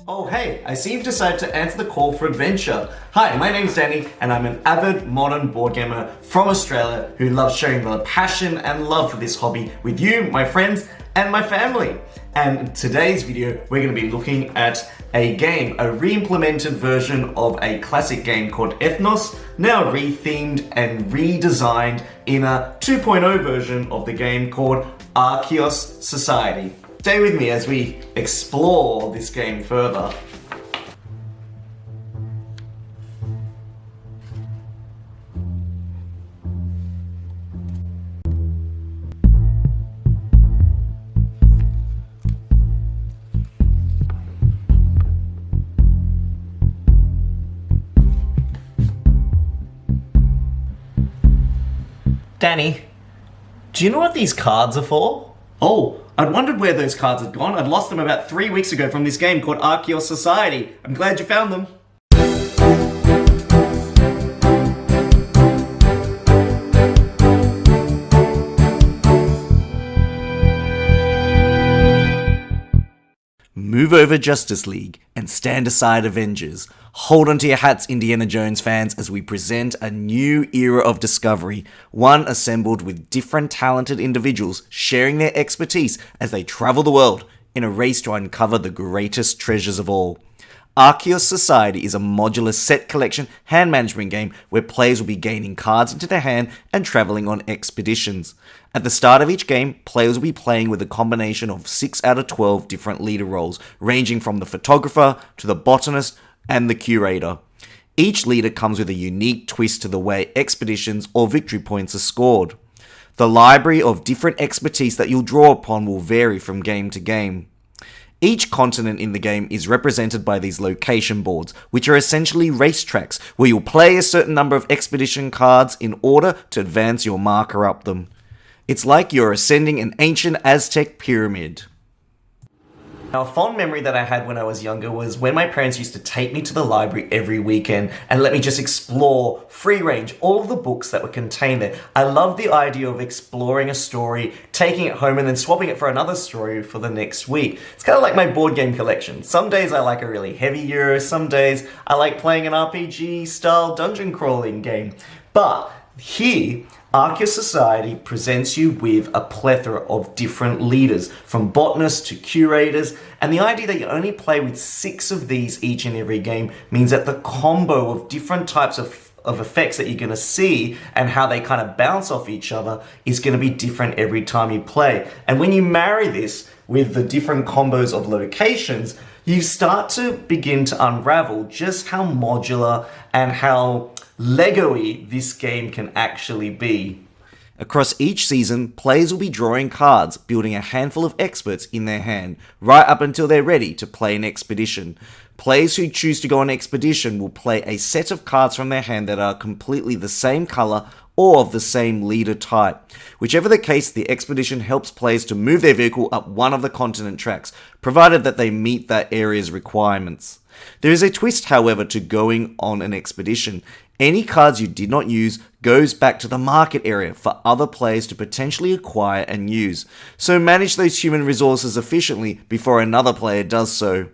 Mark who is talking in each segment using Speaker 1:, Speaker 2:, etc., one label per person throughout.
Speaker 1: Oh hey, I see you've decided to answer the call for adventure. Hi, my name's Danny, and I'm an avid modern board gamer from Australia who loves sharing the passion and love for this hobby with you, my friends, and my family. And in today's video, we're going to be looking at a game, a re-implemented version of a classic game called Ethnos, now rethemed and redesigned in a 2.0 version of the game called Archeos Society. Stay with me as we explore this game further. Danny, do you know what these cards are for? Oh, I'd wondered where those cards had gone. I'd lost them about 3 weeks ago from this game called Archeos Society. I'm glad you found them. Move over, Justice League, and stand aside, Avengers. Hold onto your hats, Indiana Jones fans, as we present a new era of discovery, one assembled with different talented individuals sharing their expertise as they travel the world in a race to uncover the greatest treasures of all. Archeos Society is a modular set collection hand management game where players will be gaining cards into their hand and traveling on expeditions. At the start of each game, players will be playing with a combination of 6 out of 12 different leader roles, ranging from the photographer to the botanist and the curator. Each leader comes with a unique twist to the way expeditions or victory points are scored. The library of different expertise that you'll draw upon will vary from game to game. Each continent in the game is represented by these location boards, which are essentially racetracks where you'll play a certain number of expedition cards in order to advance your marker up them. It's like you're ascending an ancient Aztec pyramid. Now, a fond memory that I had when I was younger was when my parents used to take me to the library every weekend and let me just explore, free range, all of the books that were contained there. I loved the idea of exploring a story, taking it home and then swapping it for another story for the next week. It's kind of like my board game collection. Some days I like a really heavy Euro, some days I like playing an RPG style dungeon crawling game. But here, Archeos Society presents you with a plethora of different leaders, from botanists to curators, and the idea that you only play with 6 of these each and every game means that the combo of different types of effects that you're going to see and how they kind of bounce off each other is going to be different every time you play. And when you marry this with the different combos of locations, you start to begin to unravel just how modular and how Lego-y this game can actually be. Across each season, players will be drawing cards, building a handful of experts in their hand, right up until they're ready to play an expedition. Players who choose to go on expedition will play a set of cards from their hand that are completely the same color or of the same leader type. Whichever the case, the expedition helps players to move their vehicle up one of the continent tracks, provided that they meet that area's requirements. There is a twist, however, to going on an expedition. Any cards you did not use goes back to the market area for other players to potentially acquire and use, so manage those human resources efficiently before another player does so.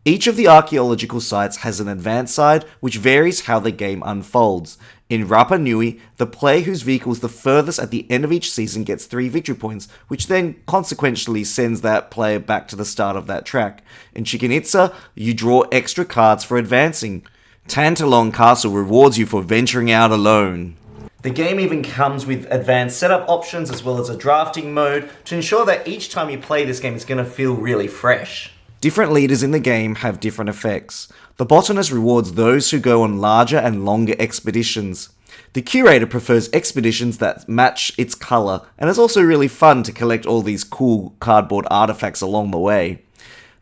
Speaker 1: Each of the archaeological sites has an advanced side, which varies how the game unfolds. In Rapa Nui, the player whose vehicle is the furthest at the end of each season gets 3 victory points, which then consequentially sends that player back to the start of that track. In Chichen Itza, you draw extra cards for advancing. Tantalon Castle rewards you for venturing out alone. The game even comes with advanced setup options as well as a drafting mode to ensure that each time you play this game it's going to feel really fresh. Different leaders in the game have different effects. The botanist rewards those who go on larger and longer expeditions. The curator prefers expeditions that match its colour, and it's also really fun to collect all these cool cardboard artifacts along the way.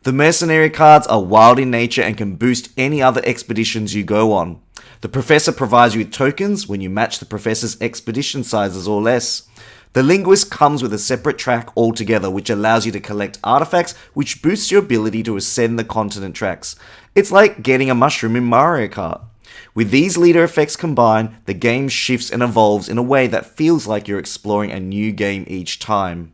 Speaker 1: The mercenary cards are wild in nature and can boost any other expeditions you go on. The professor provides you with tokens when you match the professor's expedition sizes or less. The linguist comes with a separate track altogether, which allows you to collect artifacts which boosts your ability to ascend the continent tracks. It's like getting a mushroom in Mario Kart. With these leader effects combined, the game shifts and evolves in a way that feels like you're exploring a new game each time.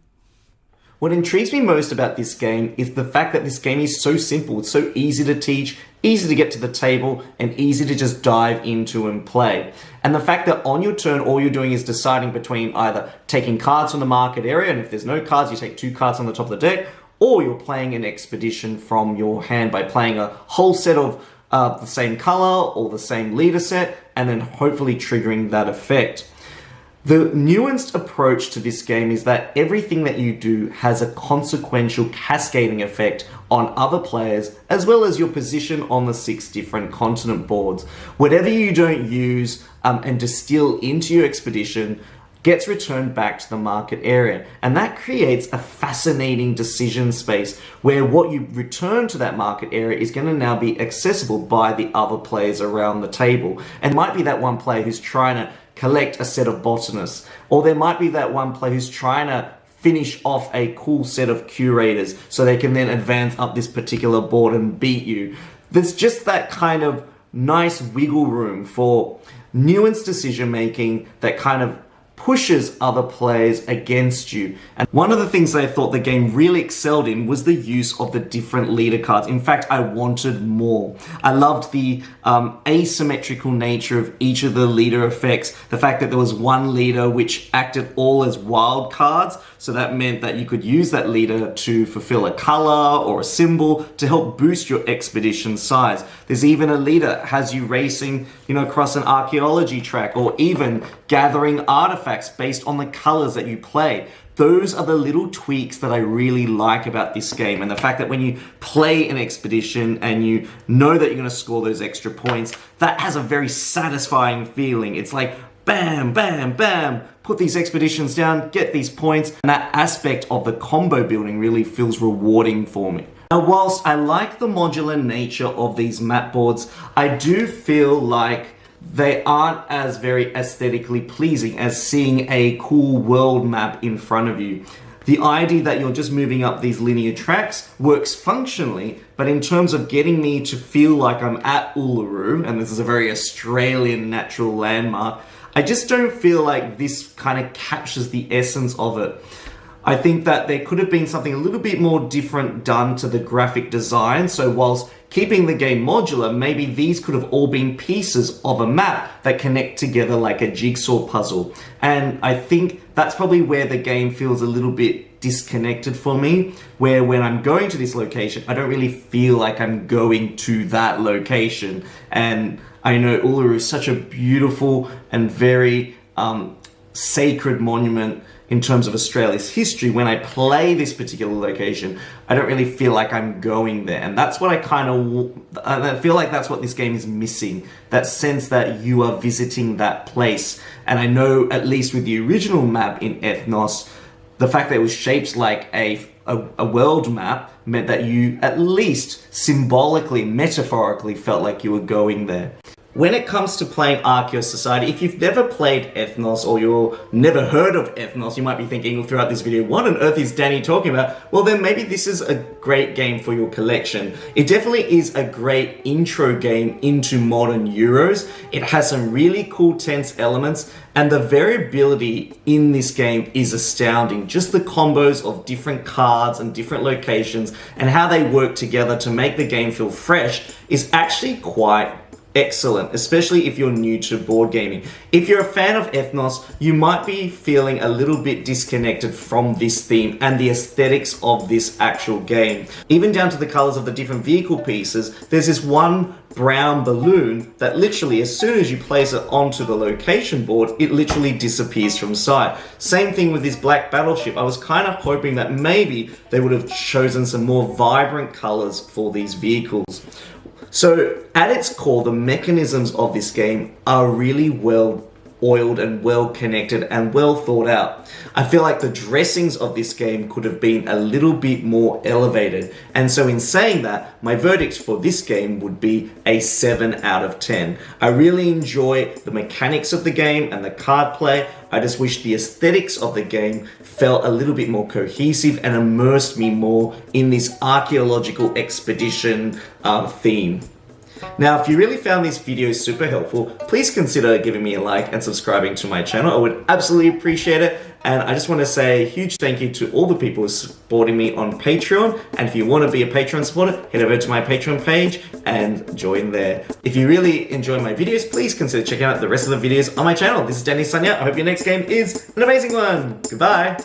Speaker 1: What intrigues me most about this game is the fact that this game is so simple, it's so easy to teach, easy to get to the table, and easy to just dive into and play. And the fact that on your turn, all you're doing is deciding between either taking cards from the market area, and if there's no cards, you take 2 cards on the top of the deck, or you're playing an expedition from your hand by playing a whole set of the same color or the same leader set, and then hopefully triggering that effect. The nuanced approach to this game is that everything that you do has a consequential cascading effect on other players, as well as your position on the 6 different continent boards. Whatever you don't use and distill into your expedition gets returned back to the market area. And that creates a fascinating decision space where what you return to that market area is going to now be accessible by the other players around the table. And it might be that one player who's trying to collect a set of botanists, or there might be that one player who's trying to finish off a cool set of curators so they can then advance up this particular board and beat you. There's just that kind of nice wiggle room for nuanced decision making that kind of pushes other players against you. And one of the things that I thought the game really excelled in was the use of the different leader cards. In fact, I wanted more. I loved the asymmetrical nature of each of the leader effects. The fact that there was one leader which acted all as wild cards. So that meant that you could use that leader to fulfill a color or a symbol to help boost your expedition size. There's even a leader that has you racing, across an archaeology track, or even gathering artifacts based on the colors that you play. Those are the little tweaks that I really like about this game, and the fact that when you play an expedition and you know that you're going to score those extra points, that has a very satisfying feeling. It's like bam, bam, bam, put these expeditions down, get these points, and that aspect of the combo building really feels rewarding for me. Now, whilst I like the modular nature of these map boards, I do feel like they aren't as very aesthetically pleasing as seeing a cool world map in front of you. The idea that you're just moving up these linear tracks works functionally, but in terms of getting me to feel like I'm at Uluru, and this is a very Australian natural landmark, I just don't feel like this kind of captures the essence of it. I think that there could have been something a little bit more different done to the graphic design. So whilst keeping the game modular, maybe these could have all been pieces of a map that connect together like a jigsaw puzzle. And I think that's probably where the game feels a little bit disconnected for me, where when I'm going to this location, I don't really feel like I'm going to that location. And I know Uluru is such a beautiful and very sacred monument in terms of Australia's history. When I play this particular location, I don't really feel like I'm going there. And that's what I feel like that's what this game is missing. That sense that you are visiting that place. And I know, at least with the original map in Ethnos, the fact that it was shaped like a world map meant that you at least symbolically, metaphorically felt like you were going there. When it comes to playing Archeos Society, if you've never played Ethnos or you're never heard of Ethnos, you might be thinking throughout this video, what on earth is Danny talking about? Well, then maybe this is a great game for your collection. It definitely is a great intro game into modern Euros. It has some really cool tense elements, and the variability in this game is astounding. Just the combos of different cards and different locations and how they work together to make the game feel fresh is actually quite excellent, especially if you're new to board gaming. If you're a fan of Ethnos, you might be feeling a little bit disconnected from this theme and the aesthetics of this actual game. Even down to the colors of the different vehicle pieces, there's this one brown balloon that literally, as soon as you place it onto the location board, it literally disappears from sight. Same thing with this black battleship. I was kind of hoping that maybe they would have chosen some more vibrant colors for these vehicles. So at its core, the mechanisms of this game are really well oiled and well connected and well thought out. I feel like the dressings of this game could have been a little bit more elevated. And so in saying that, my verdict for this game would be a 7 out of 10. I really enjoy the mechanics of the game and the card play. I just wish the aesthetics of the game felt a little bit more cohesive and immersed me more in this archaeological expedition theme. Now, if you really found these videos super helpful, please consider giving me a like and subscribing to my channel. I would absolutely appreciate it. And I just want to say a huge thank you to all the people supporting me on Patreon. And if you want to be a Patreon supporter, head over to my Patreon page and join there. If you really enjoy my videos, please consider checking out the rest of the videos on my channel. This is Danny signing out. I hope your next game is an amazing one. Goodbye.